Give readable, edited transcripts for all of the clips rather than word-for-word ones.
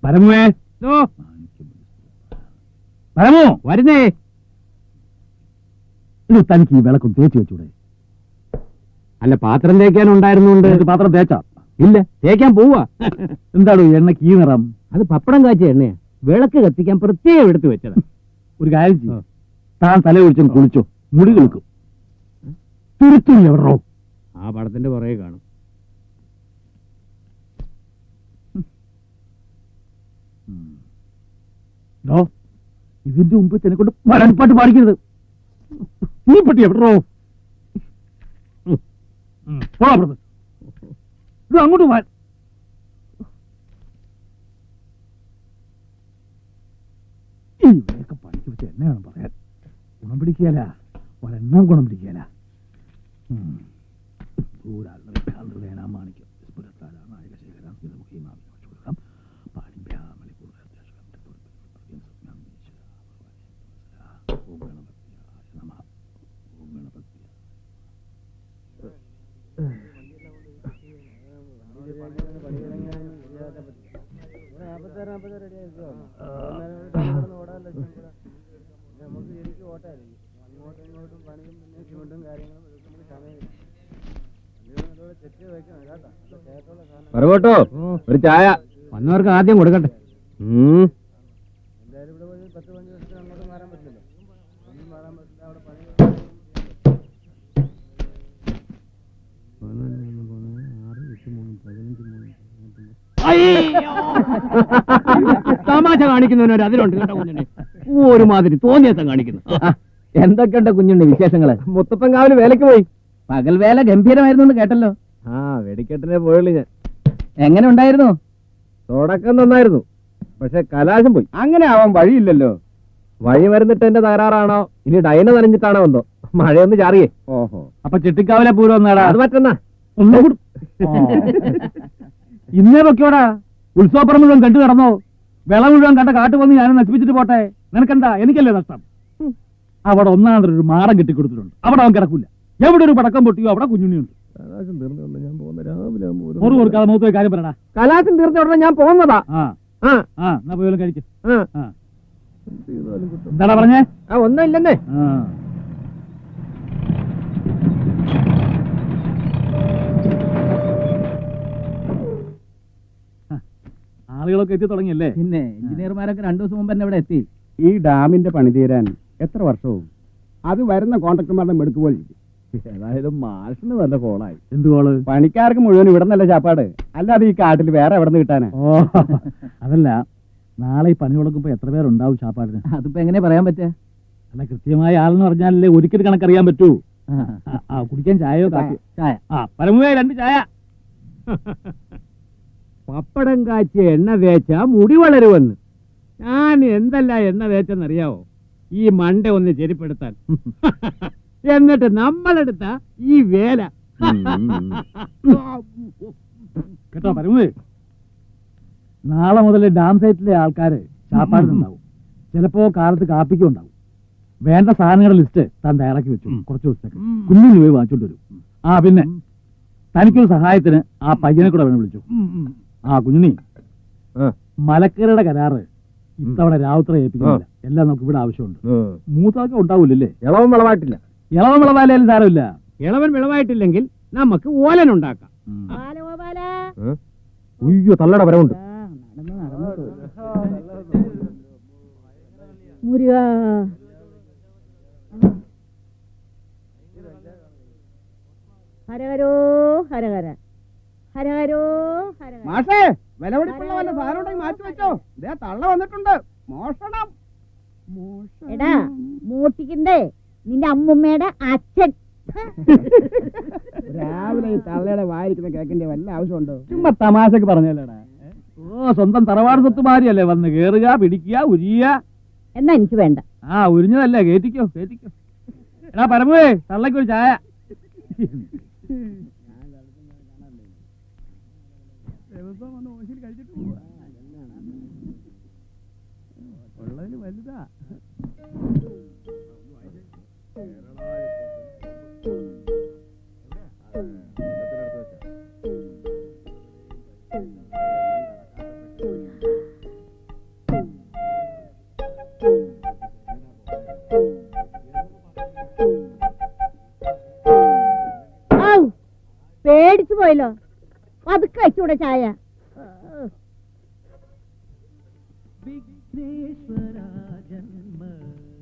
പരമുവേ, പരമു വരുന്നേ. ഇത് തനിക്ക് ഈ വിളക്കും തേച്ച് വെച്ചൂടെ? അല്ല, പാത്രം തേക്കാൻ ഉണ്ടായിരുന്നുണ്ട്. പാത്രം തേച്ചാ? ഇല്ല, തേക്കാൻ പോവാ. എന്താണോ എണ്ണയ്ക്ക് ഈ നിറം? അത് പപ്പടം കാച്ചിയ എണ്ണയാ. വിളക്ക് കത്തിക്കാൻ പ്രത്യേകം എടുത്തു വെച്ചതാ. ഒരു കാര്യം ചെയ്യും, താൻ തല ഒഴിച്ചും കുളിച്ചോ, മുടി കിളിക്കും. തിരുത്തും എവറോ ആ പടത്തിന്റെ പുറകെ കാണും. ഇതിന്റെ മുമ്പ് തന്നെ കൊണ്ട് വരൻപാട്ട് പാടിക്കരുത്. നീ പറ്റി എവിടോ അങ്ങോട്ട് പോവാൻ. ഇവരെയൊക്കെ പഠിച്ചു വെച്ച് എന്നെ വേണം പറയാൻ. ഗുണം പിടിക്കുകയല്ല, ഒരെണ്ണം ഗുണം പിടിക്കുകയല്ല. പറവട്ടോ, ഒരു ചായ വന്നവർക്ക് ആദ്യം കൊടുക്കട്ടെ. തമാശ കാണിക്കുന്നവനൊരു അതിലുണ്ട് കേട്ടോ കുഞ്ഞുണ്ണി. ഒരുമാതിരി തോന്നിയത്തം കാണിക്കുന്നു. എന്തൊക്കെയുണ്ട് കുഞ്ഞുണ്ണി വിശേഷങ്ങള്? മുത്തപ്പൻ കാവില് വേലക്ക് പോയി. പകൽ വേല ഗംഭീരമായിരുന്നു കേട്ടല്ലോ. വെടിക്കെട്ടിനെ പോയുള്ളൂ ഞാൻ. എങ്ങനെ ഉണ്ടായിരുന്നു? തുടക്കം നന്നായിരുന്നു, പക്ഷെ കലാശം പോയി. അങ്ങനെ ആവാൻ വഴിയില്ലല്ലോ. വഴി വരുന്നിട്ട് എന്റെ തകരാറാണോ ഇനി ഡൈന നനഞ്ഞിട്ടാണോ എന്തോ. മഴയൊന്ന് ചാറിയേ. ഓഹോ, അപ്പൊ ചെട്ടിക്കാവിലെ പൂരം നേടാ. അത് പറ്റുന്ന ഒന്നുകൂടി ഇന്നേ പൊക്കോടാ. ഉത്സവപ്പുറം മുഴുവൻ കണ്ടു കിടന്നോ? വിള മുഴുവൻ കണ്ട കാട്ടു വന്ന് ഞാനും നശിപ്പിച്ചിട്ട് പോട്ടെ. നിനക്കെന്താ? എനിക്കല്ലേ നഷ്ടം. അവിടെ ഒന്നാമതൊരു മാറം കെട്ടിക്കൊടുത്തിട്ടുണ്ട്. അവിടെ അവൻ കിടക്കില്ല. എവിടെ ഒരു പടക്കം പൊട്ടിയോ അവിടെ കുഞ്ഞുണ്ണിയുണ്ട്. ഒരു കൊടുക്കാതെ മൂത്ത കാര്യം പറയണ. കലാശം തീർന്ന ഉടനെ ഞാൻ പോകുന്നതാ. എന്നാ പോയാലും കഴിക്കും. എന്താടാ പറഞ്ഞേ? ഒന്നും ഇല്ലെന്നേ. ആളുകളൊക്കെ എത്തി തുടങ്ങിയല്ലേ? പിന്നെ എഞ്ചിനീയർമാരൊക്കെ 2 ദിവസം മുമ്പ് തന്നെ ഇവിടെ എത്തി. ഈ ഡാമിന്റെ പണി തീരാൻ എത്ര വർഷവും? അത് വരുന്ന കോൺട്രാക്ടർമാരുടെ മെടുക്ക് പോലെ ഇരിക്കും. ഏതായാലും മാഷിന് നല്ല കോളായി. എന്ത് കോള്? പണിക്കാർക്ക് മുഴുവൻ ഇവിടെ നല്ല ചാപ്പാട്. അല്ലാതെ ഈ കാട്ടിൽ വേറെ എവിടെ നിന്ന് കിട്ടാനാ? ഓ, അതല്ല, നാളെ ഈ പണി കൊടുക്കുമ്പോ എത്ര പേരുണ്ടാവും ചാപ്പാടിന്? അതിപ്പോ എങ്ങനെ പറയാൻ പറ്റുക? അല്ല, കൃത്യമായ ആളെന്ന് പറഞ്ഞാലല്ലേ ഒരിക്കൽ കണക്കറിയാൻ പറ്റൂ. കുടിക്കാൻ ചായയോ കാപ്പിയോ? ചായ. പരമുവേ 2 ചായ. പപ്പടം കാച്ചിയ എണ്ണ തേച്ച മുടി വളരുമെന്ന്. ഞാൻ എന്തല്ല എണ്ണ തേച്ചെന്നറിയാവോ? ഈ മണ്ട ഒന്ന് ചെരിപ്പെടുത്താൻ. എന്നിട്ട് നമ്മളെടുത്ത ഈ വേല കേട്ടോ പരമേ. നാളെ മുതൽ ഡാം സൈറ്റിലെ ആൾക്കാര് ചാപ്പാടിനുണ്ടാവും. ചിലപ്പോ കാലത്ത് കാപ്പിക്കും ഉണ്ടാവും. വേണ്ട സാധനങ്ങളുടെ ലിസ്റ്റ് താൻ തയ്യാറാക്കി വെച്ചു. കുറച്ച് ദിവസത്തേക്ക് കുഞ്ഞിന് പോയി വാങ്ങിച്ചോണ്ട് വരും. പിന്നെ തനിക്കൊരു സഹായത്തിന് ആ പയ്യനെ കൂടെ വേണം വിളിച്ചു. കുഞ്ഞുണ്ണി, മലക്കരയുടെ കരാറ് ഇത്തവണ രാവുത്ര ഏൽപ്പിക്കുന്നില്ല. എല്ലാം നമുക്ക് ഇവിടെ ആവശ്യമുണ്ട്. മൂത്താക്ക ഉണ്ടാവൂലേ? ഇളവൻ വിളവായിട്ടില്ല. ഇളവൻ വിളവായാലും സാരമില്ല. ഇളവൻ വിളവായിട്ടില്ലെങ്കിൽ നമുക്ക് ഓലൻ ഉണ്ടാക്കാം. ഉയ്യോ, തള്ളട വരവുണ്ട്. ഹരഹരോ ഹരഹര ഹരഹരോ ഹരഹര. മാഷേ, വിലപിടിപ്പുള്ള വല്ല സാധനം ഉണ്ടെങ്കിൽ മാറ്റി വെച്ചോ. ദേ തള്ള വന്നിട്ടുണ്ട്. മോഷണം. എടാ മോട്ടിക്കണ്ടേ നിന്റെ അമ്മുമ്മയുടെ അച്ഛൻ. രാവിലെ ഈ തള്ളയുടെ വായിരിക്കുന്ന കേൾക്കേണ്ട വല്ല ആവശ്യമുണ്ടോ? ചുമ്മാ തമാശക്ക് പറഞ്ഞല്ലേടാ. സ്വന്തം തറവാട് സ്വത്തുമാരിയല്ലേ വന്ന് കേറുക, പിടിക്കുക, ഉരിയ. എന്നാ എനിക്ക് വേണ്ട. ഉരിഞ്ഞതല്ലേ, കേറ്റിക്കോ കേറ്റിക്കോ. എടാ പരമേ, തള്ളക്കൊരു ചായ. ദിവസം വന്ന് ഓശിൽ കഴിച്ചിട്ട് പോവാ. ഉള്ളതിന് വലുതാ. പോയല്ലോ. പതുക്കെ വെച്ചൂടെ ചായ.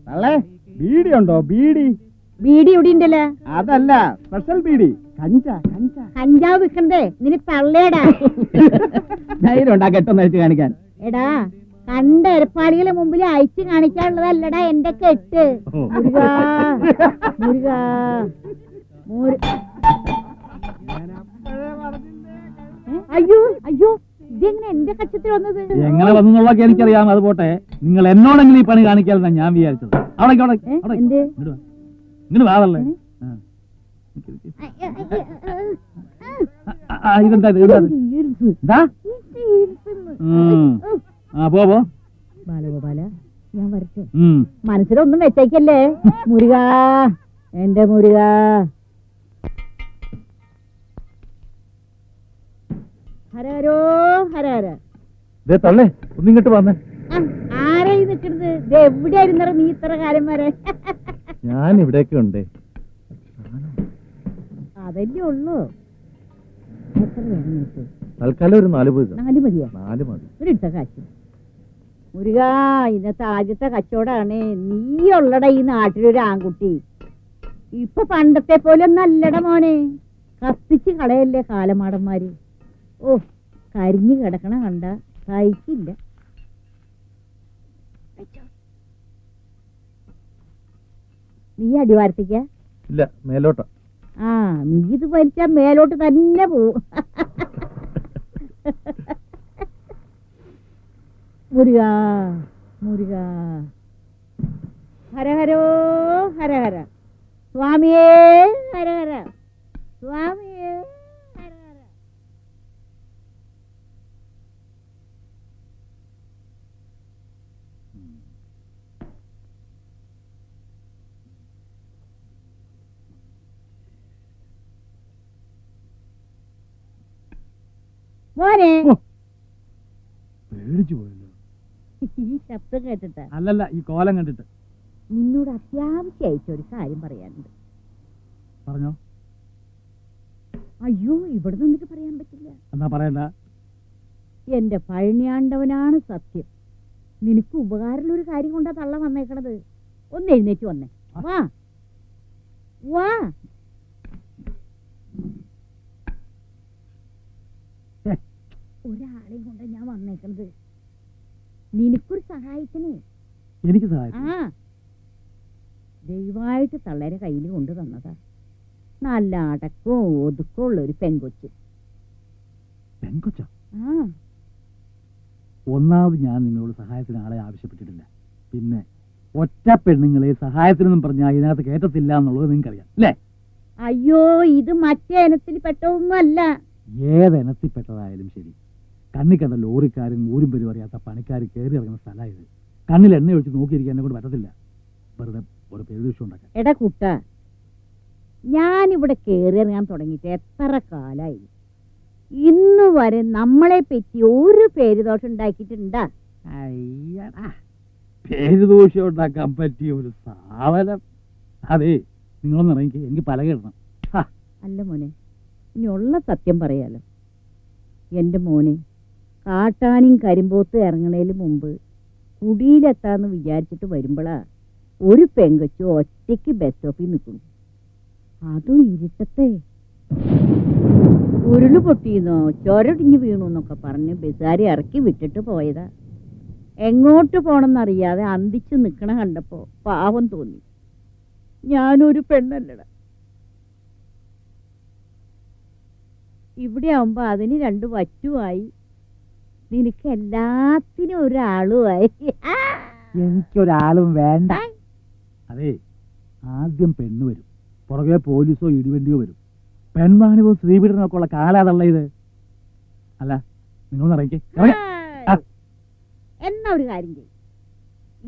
തള്ളേ ബീഡി ഉണ്ടോ? ബീഡി ബീഡി ഇവിടെ ഉണ്ടല്ലോ. അതല്ല, സ്പെഷ്യൽ ബീഡി. കഞ്ച കഞ്ച കഞ്ചാവ് വിൽക്കണ്ടേ നിന് തള്ളേടാ. ധൈര്യം ഉണ്ടാ കെട്ടൊന്ന് വെച്ച് കാണിക്കാൻ. എടാ കണ്ട എരപ്പാളികളെ മുമ്പിൽ അയച്ചു കാണിക്കാനുള്ളതല്ലടാ എന്റെ കെട്ട്. മുരുകാ മുരുകാ അയ്യോ അയ്യോ, ഇതെങ്ങനെ എന്റെ കക്ഷത്തിൽ വന്നത്? എങ്ങനെ വന്നുള്ളതൊക്കെ എനിക്കറിയാം. അത് പോട്ടെ, നിങ്ങൾ എന്നോടെങ്കിലും ഈ പണി കാണിക്കാമെന്നാണ് ഞാൻ വിചാരിച്ചത്. എന്ത്? ഇങ്ങോട്ട് വാതല്ലേ. ഇതെന്താ എന്താ? പോ ബാലഗോപാല, ഞാൻ വരട്ടെ. മനസ്സിലൊന്നും വെച്ചേക്കല്ലേ മുരുകാ, എന്റെ മുരുകാ. ഹരഹരോ ഹരഹര. തള്ളേ ഒന്നിങ്ങോട്ട് വന്നേ. ആരായി നിക്കണത്? ഇത് എവിടെയായിരുന്നറ നീ ഇത്ര കാലം വരെ? ഞാൻ ഇവിടെയൊക്കെ ഉണ്ട്. അതല്ലേ ഉള്ളൂ. എത്ര വേണം നിനക്ക്? തൽക്കാലം ഒരു 4 പോയി. 4 മതിയാ? 4 മതി. ഒരു ഇട്ട കാശ്. മുരുകാ, ഇന്നത്തെ ആദ്യത്തെ കച്ചവടാണ്. നീ ഉള്ളട ഈ നാട്ടിലൊരു ആൺകുട്ടി. ഇപ്പൊ പണ്ടത്തെ പോലെ നല്ലട മോനെ. കത്തിച്ച് കളയല്ലേ കാലമാടന്മാര്. ഓ, കരിഞ്ഞു കിടക്കണ കണ്ട സഹിക്കില്ല. നീ അടിവാരത്തിക്ക? ഇല്ല, മേലോട്ടാ. ആ, നീ ഇത് വലിച്ചാ മേലോട്ട് തന്നെ പോവും. മുരുകാ മുരുകാ. ഹരഹരോ ഹരഹര. സ്വാമിയേ ഹരഹര. സ്വാമിയേ ഹരഹര. മോനെ, പേടിച്ചു പോയല്ലോ. ഈ ശബ്ദം കേട്ടിട്ട് അല്ലല്ല, ഈ കോലം കണ്ടിട്ട്. നിന്നോട് അത്യാവശ്യമായിട്ട് ഒരു കാര്യം പറയാനുണ്ട്. പറഞ്ഞോ. അയ്യോ, ഇവിടെ നിന്നിട്ട് പറയാൻ പറ്റില്ല. എന്നാ പറയണ്ട. എന്റെ പഴനിയാണ്ടവനാണ് സത്യം. നിനക്ക് ഉപകാരമുള്ള ഒരു കാര്യം കൊണ്ടാ തള്ള വന്നേക്കണത്. ഒന്ന് എഴുന്നേറ്റ് വന്നേ. വാ വാ. ഒരാളെയും കൊണ്ടാ ഞാൻ വന്നേക്കണത്. നിനക്കൊരു സഹായത്തിന്. എനിക്ക് സഹായം. ആ, ദയവായിട്ട് തള്ളേരെ കയ്യിൽ കൊണ്ടു തന്നതാ. നല്ല അടക്കവും ഒതുക്കവും ഉള്ള ഒരു പെൺകൊച്ച്. പെൺകൊച്ച? ആ, ഒന്നാമത് ഞാൻ നിങ്ങളോട് സഹായത്തിന് ആളെ ആവശ്യപ്പെട്ടിട്ടില്ല. പിന്നെ ഒറ്റ പെണ്ണുങ്ങളെ സഹായത്തിനൊന്നും പറഞ്ഞാൽ ഇതിനകത്ത് കേട്ടത്തില്ല എന്നുള്ളത് നിങ്ങൾക്കറിയാം അല്ലേ? അയ്യോ, ഇത് മറ്റേ ഇനത്തിൽ പെട്ടതൊന്നുമല്ല. ഏതെനത്തിൽപ്പെട്ടതായാലും ശരി, കണ്ണി കണ്ട ലോറിക്കാരും ഊരും പേരും അറിയാത്ത പണിക്കാർ കയറി ഇറങ്ങുന്ന സ്ഥലമായത്. കണ്ണിൽ എണ്ണ ഒഴിച്ച് നോക്കിയിരിക്കാൻ എന്നെ കൊണ്ട് പറ്റത്തില്ല. വെറുതെ ഒരു പേരുദോഷം ഉണ്ടാക്കാൻ. എടാ കുട്ട, ഞാനിവിടെ കയറി ഇറങ്ങാൻ തുടങ്ങിയിട്ട് എത്ര കാലായി? ഇന്ന് വരെ നമ്മളെ പറ്റി ഒരു പേരുദോഷം ഉണ്ടാക്കിയിട്ടുണ്ടാ? അയ്യടാ, പേരുദോഷം ഉണ്ടാക്കാൻ പറ്റിയ ഒരു സാവനം. അതെ, നിങ്ങളൊന്ന് ഇറങ്ങി, എനിക്ക് പലകിടണം. അല്ല മോനെ, ഇനി ഉള്ള സത്യം പറയാലോ. എന്റെ മോനെ, കാട്ടാനും കരിമ്പോത്ത് ഇറങ്ങണേന് മുമ്പ് കുടിയിലെത്താന്ന് വിചാരിച്ചിട്ട് വരുമ്പോഴാ ഒരു പെങ്കൊച്ചു ഒറ്റയ്ക്ക് ബസ് സ്റ്റോപ്പിൽ നിൽക്കുന്നു. അതും ഇരുട്ടത്തെ. ഉരുള് പൊട്ടിയെന്നോ ചൊരടിഞ്ഞു വീണു എന്നൊക്കെ പറഞ്ഞ് ബസ്സുകാരെ ഇറക്കി വിട്ടിട്ട് പോയതാ. എങ്ങോട്ട് പോണെന്നറിയാതെ അന്തിച്ചു നിൽക്കണ കണ്ടപ്പോ പാവം തോന്നി. ഞാനൊരു പെണ്ണല്ലട. ഇവിടെ ആവുമ്പോ അതിന് 2 വറ്റുമായി. നിനക്ക് എല്ലാത്തിനും ഒരാളുമായി. എനിക്കൊരാളും വേണ്ട. അതെ, ആദ്യം പെണ്ണ് വരും, പുറകെ പോലീസോ ഇടിവണ്ടിയോ വരും. പെൺവാണിവോ സ്ത്രീപീഡനമൊക്കെ ഉള്ള കാലാതള്ള ഇത്. അല്ല, നിങ്ങളൊന്ന് ഇറങ്ങി. എന്നാ ഒരു കാര്യം ചെയ്യും,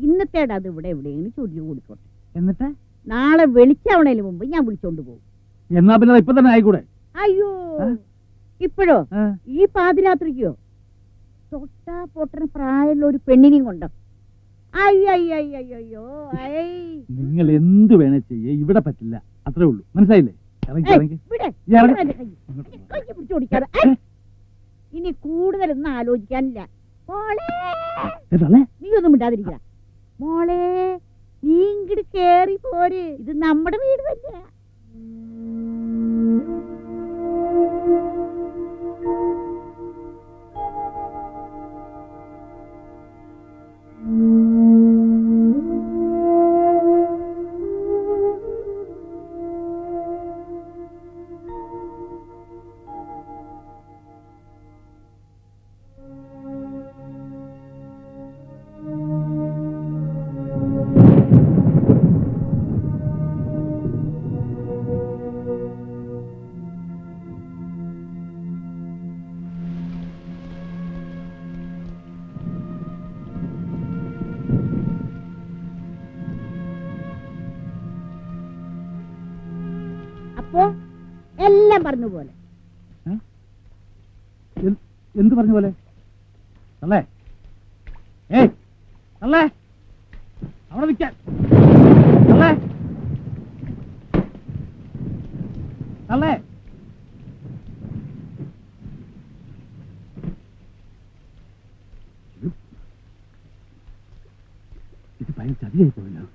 ഇന്നത്തേടെ അത് ഇവിടെ എവിടെയെങ്കിലും ചൊല്ലി കൊടുക്കോട്ടെ. എന്നിട്ട് നാളെ വെളിച്ചാവണേന് മുമ്പ് ഞാൻ വിളിച്ചോണ്ട് പോകും. എന്നാ പിന്നെ ഇപ്പൊ തന്നെ ആയിക്കൂടെ? അയ്യോ, ഇപ്പോഴോ? ഈ പാതിരാത്രിക്കോ? തൊട്ടാ പൊട്ടന പ്രായമുള്ള ഒരു പെണ്ണിനെയും കൊണ്ടോ? അയ്യോ, നിങ്ങൾ എന്ത് വേണേ ചെയ്യേ, ഇവിടെ പറ്റില്ല. അത്രേ ഉള്ളൂ, മനസ്സിലായില്ലേ? ഇറങ്ങി ഏയ്, ഇറങ്ങി വിടെ. ഈ ഇറങ്ങ്. ഇവിടെ കൈ. കൈ പിടിച്ച് ഓടിക്കാതെ. ഇനി കൂടുതലൊന്നും ആലോചിക്കാനില്ല. മോളെ ഏതല്ലേ നീ ഒന്നും മിണ്ടാതിരിക്ക. മോളെ നീ ഇങ്ങോട്ട് കേറി പോര്. ഇത് നമ്മുടെ വീട് തന്നെ. അപ്പോ എല്ലാം പറഞ്ഞ പോലെ. എന്ത് പറഞ്ഞ പോലെ അല്ലേ? ഏയ് അല്ലേ അവിടെ നിൽക്കാൻ അല്ലേ അല്ലേ ഇത് ഭയങ്കര ചതിയായി പോയല്ലോ.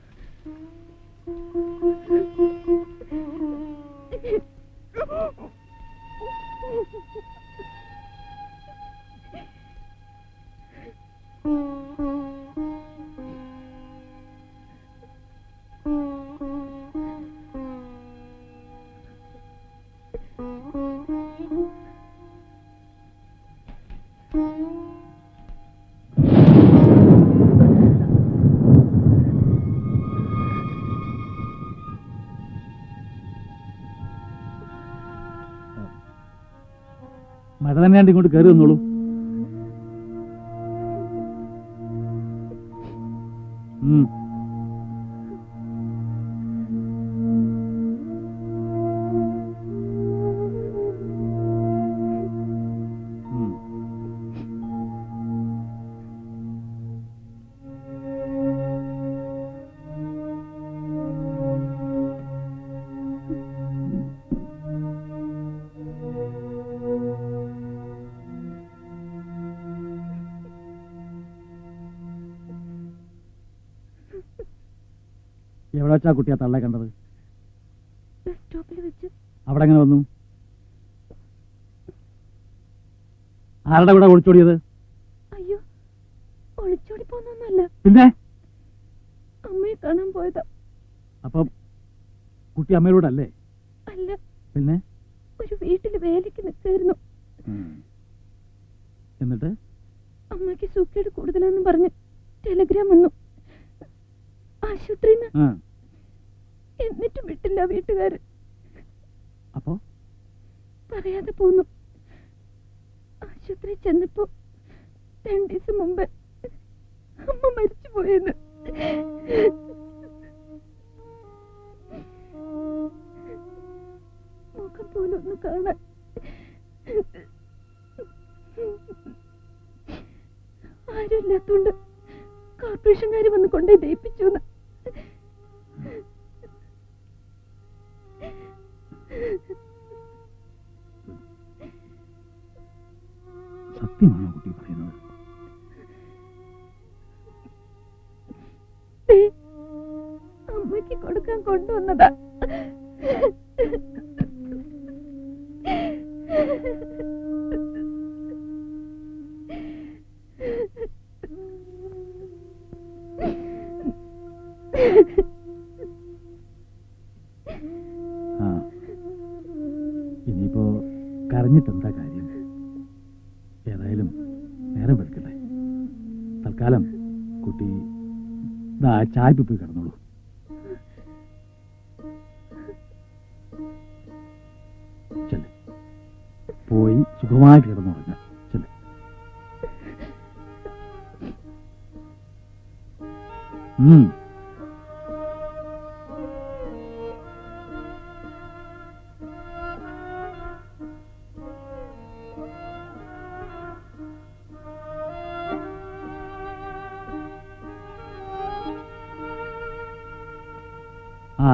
മഴ തന്നെയാണ്ട് ഇങ്ങോട്ട് കയറി വന്നോളൂ. എവിടെ വെച്ചാ കുട്ടിയാ തള്ളെ കണ്ടത്? ബസ് സ്റ്റോപ്പിൽ വെച്ച്. അവിടെ എങ്ങനെ വന്നു? ആരുടെ കൂടെ ഒളിച്ചോടിയത്? അയ്യോ, ഒളിച്ചോടി പോന്നൊന്നുമല്ല, പിന്നെ അമ്മയെ കാണാൻ പോയതാ. അപ്പം കുട്ടി അമ്മയോട് അല്ലേ? അല്ല, പിന്നെ ഒരു വീട്ടില് വേലയ്ക്ക് നിൽക്കായിരുന്നു. എന്നിട്ട് അമ്മയ്ക്ക് സൂക്കേട് കൂടുതലാന്ന് പറഞ്ഞ് ടെലഗ്രാം വന്നു ആശുപത്രിന്ന്. എന്നിട്ടും വിട്ടില്ല വീട്ടുകാര്. അപ്പോ പറയാതെ പോന്നു. ആശുപത്രി ചെന്നപ്പോ 2 ദിവസം മുമ്പ് അമ്മ മരിച്ചു പോയെന്ന്. മുഖം പോലും ഒന്ന് കാണാൻ. ആരുമില്ലാത്തോണ്ട് കോർപ്പറേഷൻകാര് വന്ന് കൊണ്ടുപോയി ദയിപ്പിച്ചു. സത്യമാണോ കുട്ടി പറയുന്നത്? അമ്മയ്ക്ക് കൊടുക്കാൻ കൊണ്ടുവന്നതാ. ഇനിയിപ്പോ കരഞ്ഞിട്ടെന്താ കാര്യം? ഏതായാലും നേരം വെളുക്കട്ടെ. തൽക്കാലം കുട്ടി ചായ്പ് പോയി കിടന്നോളൂ. ചെല്ല്, പോയി സുഖമായിട്ട് കിടന്നുറങ്ങ. ചെല്ല്.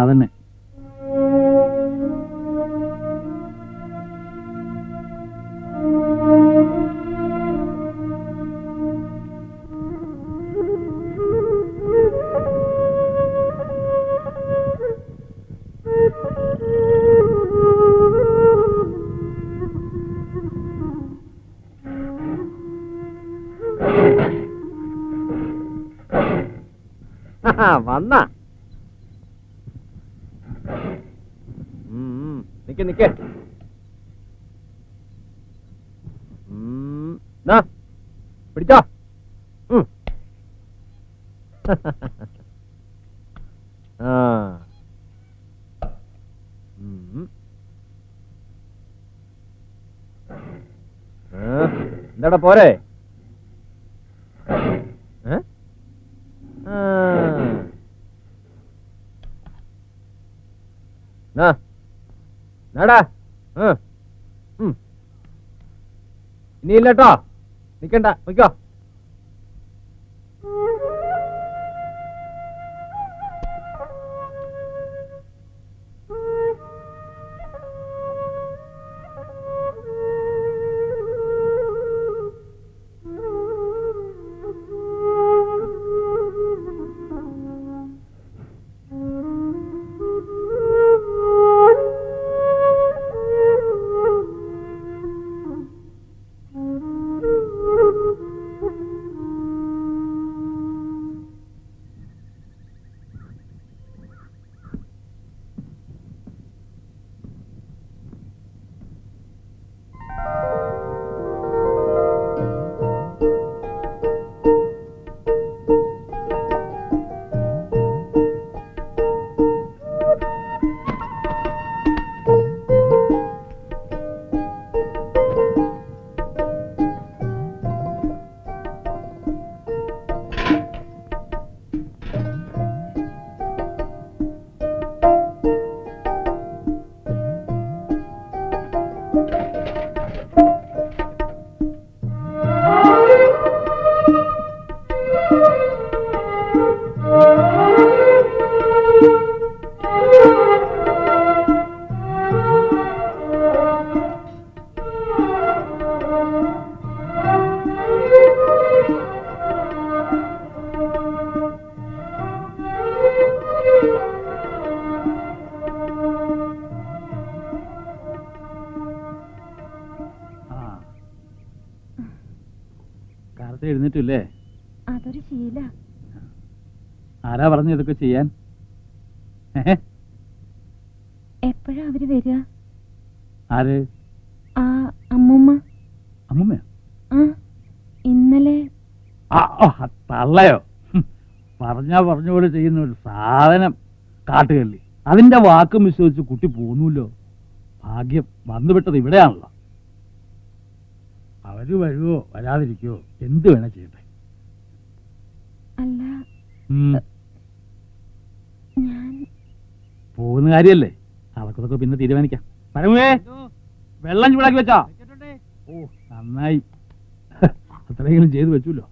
അതന്നെ. വന്ന നിക്ക് നിക്ക്. പിടിച്ചോ. എന്താടാ പോരെ? നാടാ ഇനിയില്ലട്ടോ, നിക്കണ്ട, നിക്കോ. എഴുന്നേറ്റില്ലേ? അതൊരു ശീല. ആരാ പറഞ്ഞു ഇതൊക്കെ ചെയ്യാൻ? എപ്പോഴാ അവര് വരിക? ആര്? ആ അമ്മൂമ്മ. അമ്മൂമ്മയോ? ആ ഇന്നലെ. തള്ളയോ? പറഞ്ഞ പോലെ ചെയ്യുന്ന ഒരു സാധനം കാട്ടുകള്ളി. അതിന്റെ വാക്കും വിശ്വസിച്ച് കുട്ടി പോന്നൂല്ലോ. ഭാഗ്യം വന്നുവിട്ടത് ഇവിടെയാണല്ലോ. അവര് വരുവോ വരാതിരിക്കോ എന്ത് വേണേ ചെയ്യട്ടെ. അല്ല ഞാൻ പോകുന്ന കാര്യല്ലേ, അതൊക്കെ പിന്നെ തീരുമാനിക്കാം. പരമേ വെള്ളം ചൂടാക്കി വെച്ചാ? ഓ നന്നായി, അത്രയെങ്കിലും ചെയ്തു വെച്ചല്ലോ.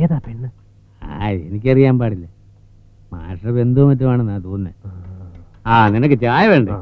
ഏതാ പെണ്ണ്? എനിക്കറിയാൻ പാടില്ല. മാഷ ബന്ധു മറ്റുമാണെന്നാ തോന്നുന്നത്. നിനക്ക് ചായ വേണ്ടേ?